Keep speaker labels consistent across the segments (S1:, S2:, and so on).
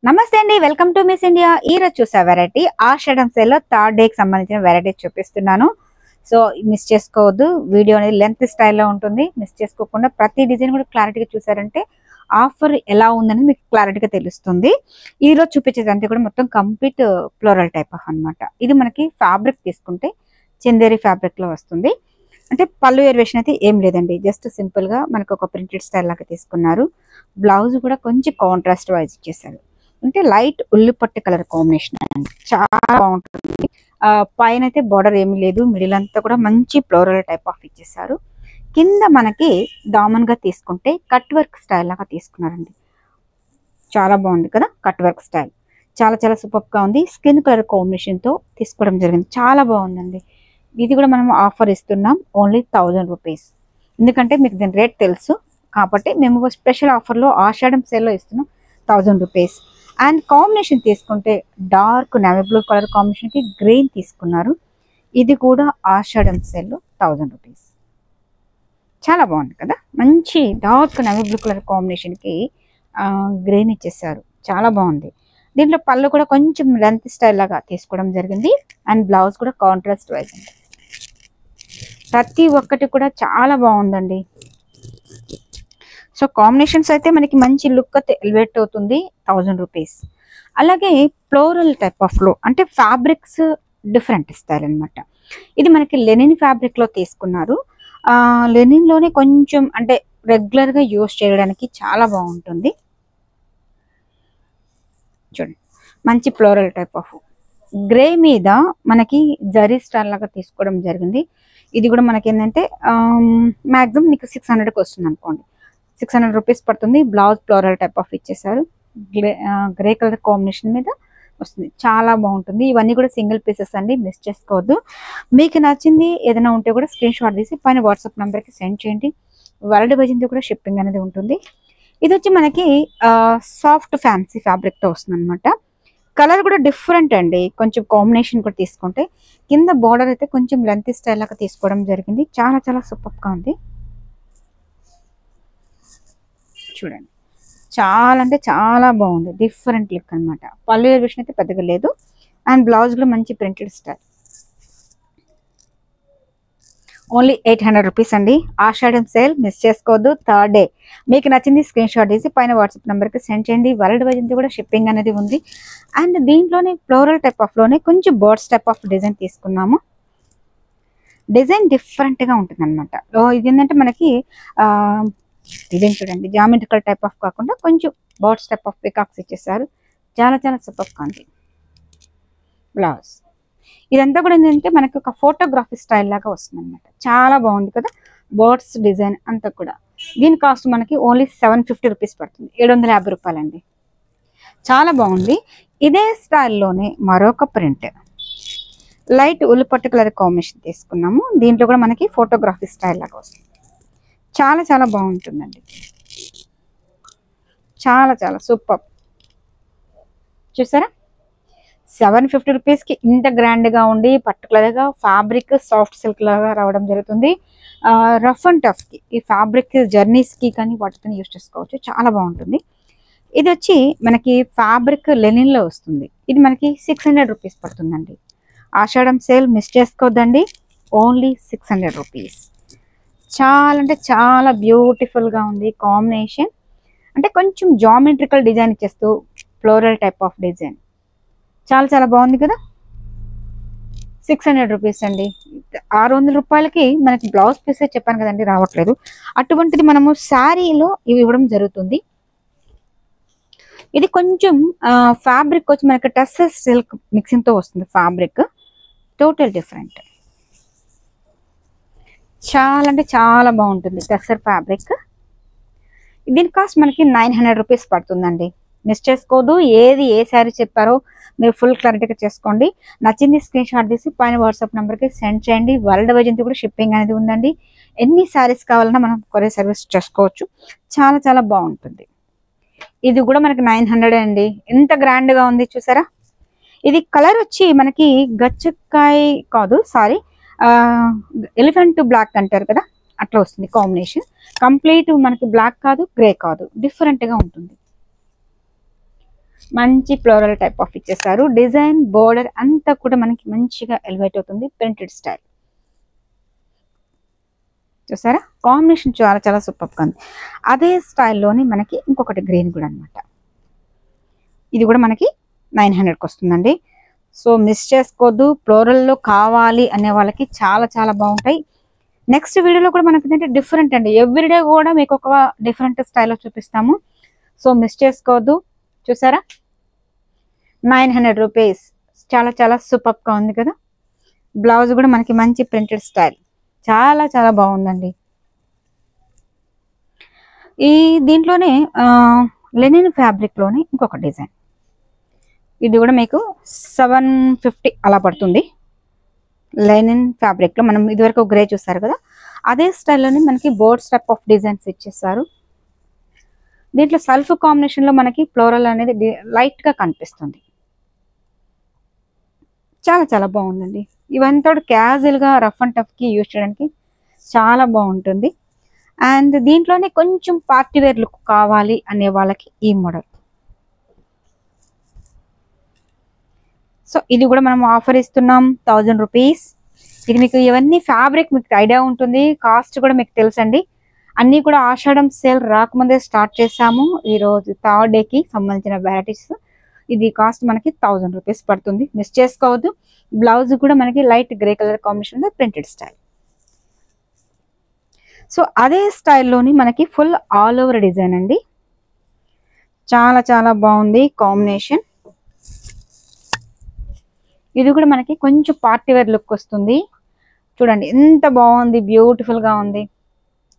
S1: నమస్తే అండి, welcome to miss India. ఈ రోజు చూసే వెరైటీ ఆషాఢం సేల్ లో థర్డ్ డే కి సంబంధించిన వెరైటీస్ చూపిస్తున్నాను. సో మిస్ చేసుకోవద్దు, వీడియో అనేది లెంత్ స్టైల్లో ఉంటుంది. మిస్ చేసుకోకుండా ప్రతి డిజైన్ కూడా క్లారిటీగా చూసారంటే ఆఫర్ ఎలా ఉందని మీకు క్లారిటీగా తెలుస్తుంది. ఈ రోజు చూపించేదంతా కూడా మొత్తం కంప్లీట్ ఫ్లోరల్ టైప్ ఆఫ్ అన్నమాట. ఇది మనకి ఫ్యాబ్రిక్ తీసుకుంటే చందేరి ఫ్యాబ్రిక్ లో వస్తుంది. అంటే పళ్ళు వేరియేషన్ అయితే ఏం లేదండి, జస్ట్ సింపుల్ గా మనకు ఒక ప్రింటెడ్ స్టైల్ లాగా తీసుకున్నారు. బ్లౌజ్ కూడా కొంచెం కాంట్రాస్ట్ వైజ్ ఇచ్చేసారు. అంటే లైట్ ఉల్లిపట్టు కలర్ కాంబినేషన్ అండి, చాలా బాగుంటుంది. పైన అయితే బార్డర్ ఏమీ లేదు, మిడిల్ అంతా కూడా మంచి ఫ్లోరల్ టైప్ ఆఫ్ ఇచ్చేసారు. కింద మనకి దామన్ గా తీసుకుంటే కట్ వర్క్ స్టైల్ లాగా తీసుకున్నారండి. చాలా బాగుంది కదా కట్ వర్క్ స్టైల్, చాలా చాలా సూపర్ గా ఉంది. స్కిన్ కలర్ కాంబినేషన్ తో తీసుకోవడం జరిగింది, చాలా బాగుందండి. ఇది కూడా మనం ఆఫర్ ఇస్తున్నాం ఓన్లీ 1000 రూపీస్. ఎందుకంటే మీకు దీని రేట్ తెలుసు కాబట్టి మేము స్పెషల్ ఆఫర్లో ఆషాఢం సేల్లో ఇస్తున్నాం 1000 రూపీస్. అండ్ కాంబినేషన్ తీసుకుంటే dark navy blue colour combination కి గ్రీన్ తీసుకున్నారు. ఇది కూడా ఆషాఢం సేల్లో 1000 రూపీస్. చాలా బాగుంది కదా, మంచి dark navy blue colour combination కి గ్రీన్ ఇచ్చేసారు, చాలా బాగుంది. దీంట్లో పళ్ళు కూడా కొంచెం లెంత్ స్టైల్ లాగా తీసుకోవడం జరిగింది. అండ్ బ్లౌజ్ కూడా కాంట్రాస్ట్ వైజ్ ఉంది. ప్రతి ఒక్కటి కూడా చాలా బాగుందండి. సో కాంబినేషన్స్ అయితే మనకి మంచి లుక్ అయితే ఎలివేట్ అవుతుంది 1000 రూపీస్. అలాగే ఫ్లోరల్ టైప్ ఆఫ్ లో అంటే ఫ్యాబ్రిక్స్ డిఫరెంట్ స్టైల్ అనమాట. ఇది మనకి లెనిన్ ఫ్యాబ్రిక్ లో తీసుకున్నారు. లెనిన్ లోనే కొంచెం అంటే రెగ్యులర్ గా యూస్ చేయడానికి చాలా బాగుంటుంది. చూడండి, మంచి ఫ్లోరల్ టైప్ ఆఫ్ గ్రే మీద మనకి జరీ స్టైల్ లాగా తీసుకోవడం జరిగింది. ఇది కూడా మనకి ఏంటంటే మాక్సిమం మీకు 600కి వస్తుంది అనుకోండి, 600 రూపీస్ పడుతుంది. బ్లౌజ్ ఫ్లోరల్ టైప్ ఆఫ్ ఇచ్చేసారు, గ్రే కలర్ కాంబినేషన్ మీద వస్తుంది, చాలా బాగుంటుంది. ఇవన్నీ కూడా సింగిల్ పీసెస్ అండి, మిస్ చేసుకోవద్దు. మీకు నచ్చింది ఏదైనా ఉంటే కూడా స్క్రీన్ షాట్ తీసి పైన వాట్సాప్ నెంబర్కి సెండ్ చేయండి. వరల్డ్ వైజ్ కూడా షిప్పింగ్ అనేది ఉంటుంది. ఇది వచ్చి మనకి సాఫ్ట్ ఫ్యాన్సీ ఫ్యాబ్రిక్తో వస్తుంది అనమాట. కలర్ కూడా డిఫరెంట్ అండి, కొంచెం కాంబినేషన్ కూడా తీసుకుంటే కింద బార్డర్ అయితే కొంచెం లెంత్ స్టైల్ లాగా తీసుకోవడం జరిగింది. చాలా చాలా సూపర్గా ఉంది. చూడండి, చాలా అంటే చాలా బాగుంది, డిఫరెంట్ లుక్ అనమాట. పళ్ళు వేరియేషన్ అయితే పెద్దగా లేదు. అండ్ బ్లౌజ్ లో మంచి ప్రింటెడ్ స్టైల్. ఓన్లీ 800 రూపీస్ అండి. ఆషాఢం సేల్ మిస్ చేసుకోవద్దు, థర్డ్ డే. మీకు నచ్చింది స్క్రీన్ షాట్ తీసి పైన వాట్సాప్ నెంబర్కి సెండ్ చేయండి. వరల్డ్ వైజ్ కూడా షిప్పింగ్ అనేది ఉంది. అండ్ దీంట్లోనే ఫ్లోరల్ టైప్ ఆఫ్ లోనే కొంచెం బర్డ్స్ టైప్ ఆఫ్ డిజైన్ తీసుకున్నాము. డిజైన్ డిఫరెంట్గా ఉంటుంది అనమాట. ఇది ఏంటంటే మనకి డిజైన్ చూడండి, జామెట్రికల్ టైప్ ఆఫ్ కాకుండా కొంచెం బర్డ్స్ టైప్ ఆఫ్ పికాక్స్ ఇచ్చేసారు. చాలా చాలా సూపర్గా ఉంది. బ్లౌజ్ ఇదంతా కూడా ఏంటంటే మనకి ఒక ఫోటోగ్రఫీ స్టైల్ లాగా వస్తుంది అనమాట. చాలా బాగుంది కదా బర్డ్స్ డిజైన్ అంతా కూడా. దీని కాస్ట్ మనకి ఓన్లీ 750 రూపీస్ పడుతుంది, 750 రూపాయలండి. చాలా బాగుంది. ఇదే స్టైల్లోనే మరొక ప్రింట్ లైట్ ఉల్లిపట్టు కలర్ కాంబినేషన్ తీసుకున్నాము. దీంట్లో కూడా మనకి ఫోటోగ్రఫీ స్టైల్ లాగా వస్తుంది. చాలా చాలా బాగుంటుందండి, చాలా చాలా సూపర్. చూసారా, 750 రూపీస్కి ఇంత గ్రాండ్గా ఉండి పర్టికులర్గా ఫ్యాబ్రిక్ సాఫ్ట్ సిల్క్ లాగా రావడం జరుగుతుంది. రఫ్ అండ్ టఫ్కి ఈ ఫ్యాబ్రిక్ జర్నీస్కి కానీ వాటికి యూస్ చేసుకోవచ్చు, చాలా బాగుంటుంది. ఇది వచ్చి మనకి ఫ్యాబ్రిక్ లెనిన్లో వస్తుంది. ఇది మనకి 600 రూపీస్ పడుతుందండి. ఆషాఢం సేల్ మిస్ చేసుకోవద్దండి, ఓన్లీ 600 రూపీస్. చాలా అంటే చాలా బ్యూటిఫుల్గా ఉంది కాంబినేషన్. అంటే కొంచెం జామెట్రికల్ డిజైన్ ఇచ్చేస్తూ ఫ్లోరల్ టైప్ ఆఫ్ డిజైన్, చాలా చాలా బాగుంది కదా. 600 రూపీస్ అండి. 600 రూపాయలకి మనకి బ్లౌజ్ పీసే చెప్పాను కదండి రావట్లేదు. అటువంటిది మనము శారీలో ఇవి ఇవ్వడం జరుగుతుంది. ఇది కొంచెం ఫ్యాబ్రిక్ వచ్చి మనకి టస్సర్ సిల్క్ మిక్సింగ్తో వస్తుంది. ఫ్యాబ్రిక్ టోటల్ డిఫరెంట్, చాలా అంటే చాలా బాగుంటుంది టస్సర్ ఫ్యాబ్రిక్. దీని కాస్ట్ మనకి 900 రూపీస్ పడుతుందండి. మిస్ చేసుకోదు, ఏది ఏ శారీ చెప్పారో మీరు ఫుల్ క్లారిటీగా చేసుకోండి. నచ్చింది స్క్రీన్ షాట్ తీసి పైన వాట్సాప్ నెంబర్కి సెండ్ చేయండి. వరల్డ్ వైజ్ కూడా షిప్పింగ్ అనేది ఉందండి. ఎన్ని శారీస్ కావాలన్నా మనం కొరియర్ సర్వీస్ చేసుకోవచ్చు, చాలా చాలా బాగుంటుంది. ఇది కూడా మనకి 900 అండి. ఎంత గ్రాండ్గా ఉంది చూసారా. ఇది కలర్ వచ్చి మనకి గచ్చకాయ కాదు, సారీ ఎలిఫెంట్ బ్లాక్ అంటారు కదా, అట్లా వస్తుంది కాంబినేషన్. కంప్లీట్ మనకి బ్లాక్ కాదు, గ్రే కాదు, డిఫరెంట్గా ఉంటుంది. మంచి ఫ్లోరల్ టైప్ ఆఫ్ ఇచ్చేసారు. డిజైన్ బోర్డర్ అంతా కూడా మనకి మంచిగా ఎలివేట్ అవుతుంది. ప్రింటెడ్ స్టైల్ చూసారా, కాంబినేషన్ చాలా చాలా సూపర్గా ఉంది. అదే స్టైల్లోని మనకి ఇంకొకటి గ్రీన్ కూడా అనమాట. ఇది కూడా మనకి 900కి వస్తుందండి. సో మిస్ చేసుకోవద్దు. ఫ్లోరల్లో కావాలి అనే వాళ్ళకి చాలా చాలా బాగుంటాయి. నెక్స్ట్ వీడియోలో కూడా మనకి ఏంటంటే డిఫరెంట్ అండి. ఎవ్రీడే కూడా మీకు ఒక డిఫరెంట్ స్టైల్లో చూపిస్తాము. సో మిస్ చేసుకోవద్దు. చూసారా, 900 రూపీస్. చాలా చాలా సూపర్గా ఉంది కదా. బ్లౌజ్ కూడా మనకి మంచి ప్రింటెడ్ స్టైల్, చాలా చాలా బాగుందండి. ఈ దీంట్లోనే లెనిన్ ఫ్యాబ్రిక్లోని ఇంకొక డిజైన్, ఇది కూడా మీకు 750 అలా పడుతుంది. లెనిన్ ఫ్యాబ్రిక్లో మనం ఇదివరకు గ్రే చూస్తారు కదా, అదే స్టైల్లోనే మనకి బోర్డ్ స్టెప్ ఆఫ్ డిజైన్స్ ఇచ్చేస్తారు. దీంట్లో సెల్ఫ్ కాంబినేషన్లో మనకి ఫ్లోరల్ అనేది లైట్గా కనిపిస్తుంది. చాలా చాలా బాగుందండి. ఇవంతా క్యాజువల్గా రఫ్ అండ్ టఫ్కి యూజ్ చేయడానికి చాలా బాగుంటుంది. అండ్ దీంట్లోనే కొంచెం పార్టీ వేర్ లుక్ కావాలి అనే వాళ్ళకి ఈ మోడల్. సో ఇది కూడా మనం ఆఫర్ ఇస్తున్నాం 1000 రూపీస్. ఇది మీకు ఇవన్నీ ఫ్యాబ్రిక్ మీకు ఐడియా ఉంటుంది, కాస్ట్ కూడా మీకు తెలుసండి. అన్నీ కూడా ఆషాఢం సేల్ రాకముందే స్టార్ట్ చేసాము. ఈరోజు థర్డ్ డేకి సంబంధించిన వెరైటీస్. ఇది కాస్ట్ మనకి 1000 రూపీస్ పడుతుంది. మిస్ చేసుకోవద్దు. బ్లౌజ్ కూడా మనకి light grey colour combination printed style. So అదే స్టైల్లోని మనకి ఫుల్ ఆల్ ఓవర్ డిజైన్ అండి. చాలా చాలా బాగుంది కాంబినేషన్. ఇది కూడా మనకి కొంచెం పార్టీ వేర్ లుక్ వస్తుంది. చూడండి ఎంత బాగుంది, బ్యూటిఫుల్గా ఉంది.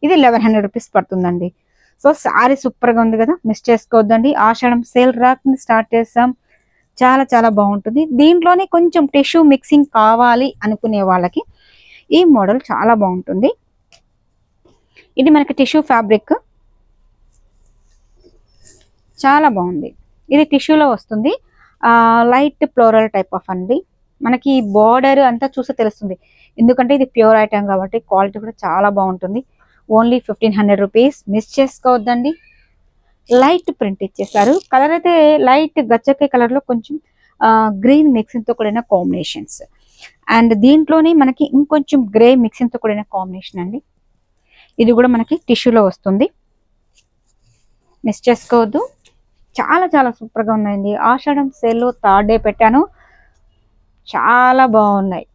S1: ఇది 1100 రూపీస్ పడుతుందండి. సో శారీ సూపర్గా ఉంది కదా, మిస్ చేసుకోవద్దండి. ఆషాఢం సేల్ రాకుండా స్టార్ట్ చేసాం. చాలా చాలా బాగుంటుంది. దీంట్లోనే కొంచెం టిష్యూ మిక్సింగ్ కావాలి అనుకునే వాళ్ళకి ఈ మోడల్ చాలా బాగుంటుంది. ఇది మనకి టిష్యూ ఫ్యాబ్రిక్, చాలా బాగుంది. ఇది టిష్యూలో వస్తుంది. లైట్ ఫ్లోరల్ టైప్ ఆఫ్ అండి. మనకి బార్డర్ అంతా చూస్తే తెలుస్తుంది, ఎందుకంటే ఇది ప్యూర్ ఐటమ్ కాబట్టి క్వాలిటీ కూడా చాలా బాగుంటుంది. Only 1500 rupees. మిస్ చేసుకోవద్దండి. లైట్ ప్రింట్ ఇచ్చేసారు. కలర్ అయితే లైట్ గచ్చకాయ కలర్లో కొంచెం గ్రీన్ మిక్సింగ్తో కూడిన కాంబినేషన్స్. అండ్ దీంట్లోనే మనకి ఇంకొంచెం గ్రే మిక్సింగ్తో కూడిన కాంబినేషన్ అండి. ఇది కూడా మనకి టిష్యూలో వస్తుంది. మిస్ చేసుకోవద్దు. చాలా చాలా సూపర్గా ఉన్నాయండి. ఆషాఢం సేల్లో థర్డ్ డే పెట్టాను. చాలా బాగున్నాయి.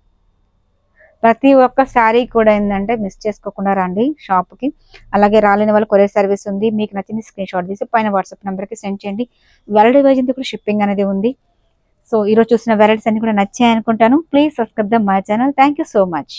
S1: ప్రతి ఒక్క శారీ కూడా ఏంటంటే మిస్ చేసుకోకుండా రండి షాప్కి. అలాగే రాలేని వాళ్ళు కొరియర్ సర్వీస్ ఉంది. మీకు నచ్చింది స్క్రీన్ షాట్ తీసి పైన వాట్సాప్ నెంబర్కి సెండ్ చేయండి. వెరైటీ వైజ్ కూడా షిప్పింగ్ అనేది ఉంది. సో ఈరోజు చూసిన వెరైటీస్ అన్ని కూడా నచ్చాయి అనుకుంటాను. Please subscribe the my channel. Thank you so much.